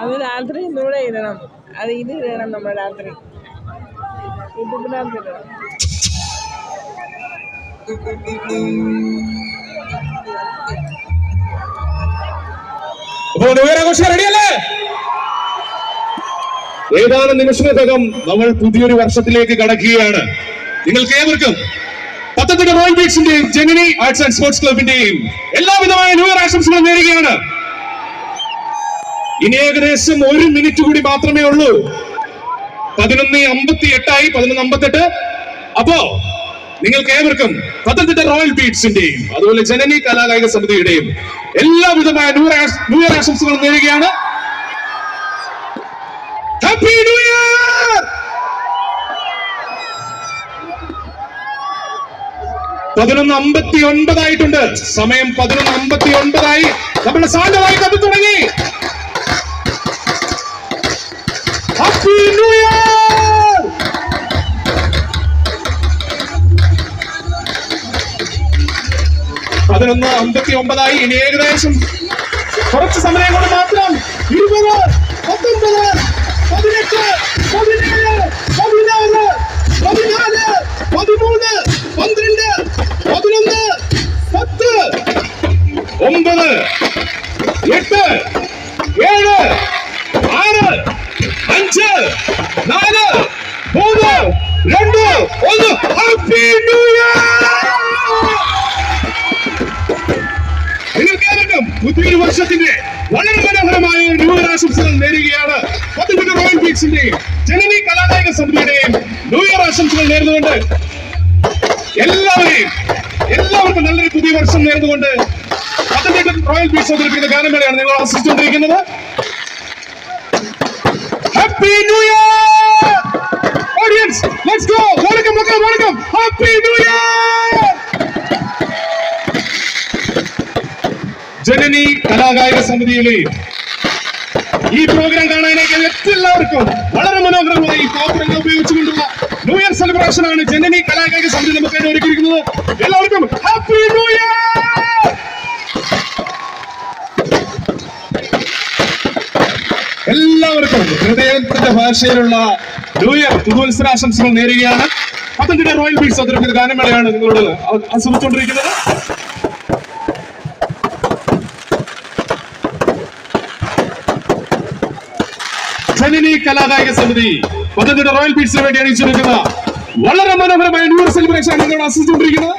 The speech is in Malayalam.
അത് രാത്രി ഇന്നൂടെ ഇടണം. അത് ഇത് ഇടണം നമ്മൾ രാത്രി യൂട്യൂബിനകത്ത് ഇടണം. റെഡിയല്ലേ? ഏതാനും നിമിഷങ്ങൾക്കകം നമ്മൾ പുതിയൊരു വർഷത്തിലേക്ക് കടക്കുകയാണ്. നിങ്ങൾക്ക് ഏവർക്കും പത്തനംതിട്ട റോയൽ ബീറ്റ്സിന്റെയും ജെമിനി ആർട്സ് ആൻഡ് സ്പോർട്സ് ക്ലബിന്റെയും എല്ലാവിധമായ ന്യൂ ഇയർ ആശംസകളും നേരുകയാണ്. ഇനി ഏകദേശം 1 മിനിറ്റ് കൂടി മാത്രമേ ഉള്ളൂ. 11:58 11:58. അപ്പോ നിങ്ങൾക്ക് ഏവർക്കും പത്തനംതിട്ട റോയൽ ബീറ്റ്സിന്റെയും അതുപോലെ ജനനി കലാകായിക സമിതിയുടെയും എല്ലാവിധമായ ന്യൂ ഇയർ ആശംസകളും നേരുകയാണ്. Happy new year! 11:59 ആയിട്ടുണ്ട്. സമയം 11:59 നമ്മുടെ സാധ്യമായി കണ്ടു തുടങ്ങി. Happy new year! 11:59 ഇനി ഏകദേശം കുറച്ച് സമയം കൊണ്ട് മാത്രം 20, 19, 18, 17, 16, 14, 13, 12, 11, 10, 9, 8, 7, 6, 5, 4, 3, 2, 1. Happy new year! നിങ്ങൾക്കേവർക്കും പുതിയൊരു വർഷത്തിന്റെ വളരെ മനോഹരമായ ന്യൂ ഇയർ ആശംസകൾ നേരുകയാണ്. പത്തനംതിട്ട റോയൽ ബീറ്റ്സിന്റെയും ജനനി കലാകായിക സമിതിയുടെയും ന്യൂ ഇയർ ആശംസകൾ നേർന്നുകൊണ്ട് എല്ലാവർക്കും നല്ലൊരു പുതിയ വർഷം നേർന്നുകൊണ്ട് പത്തനംതിട്ട റോയൽ ബീറ്റ്സ് അവതരിപ്പിക്കുന്ന ഗാനമേളയാണ് നിങ്ങൾ ആസ്വദിച്ചുകൊണ്ടിരിക്കുന്നത്. Happy new year audience, let's go. വണക്കം മക്കളെ, വണക്കം. Happy new year! ജനനി കലാകായിക സമിതിയിലെ ഈ പ്രോഗ്രാം കാണാനായിട്ട് എല്ലാവർക്കും വളരെ മനോഹരമായി കോപ്പറേറ്റ് ഉപയോഗിച്ചുകൊണ്ടുള്ള ന്യൂ ഇയർ സെലിബ്രേഷൻ ആണ് ജനനി കലാകായിക സമിതി നമുക്ക് ഒരുക്കിയിരിക്കുന്നത്. എല്ലാവർക്കും ഹാപ്പി ന്യൂ ഇയർ! എല്ലാവർക്കും ഹൃദയത്തിന്റെ ഭാഷയിലുള്ള ന്യൂ ഇയർ പുതുവത്സരാശംസകൾ നേരുകയാണ്. പത്തനംതിട്ട റോയൽ ബീറ്റ്സ് അവതരിപ്പിക്കുന്ന ഗാനമേളയാണ് നിങ്ങളോട് ആസ്വദിച്ചുകൊണ്ടിരിക്കുന്നത്. ജനനി കലാകായിക സമിതി പത്തനംതിട്ട റോയൽ ബീറ്റ്സിന് വേണ്ടി അണിയിച്ചെടുക്കുന്ന വളരെ മനോഹരമായ ന്യൂ ഇയർ സെലിബ്രേഷൻ നിങ്ങൾ ആസ്വദിച്ചുകൊണ്ടിരിക്കുന്നത്.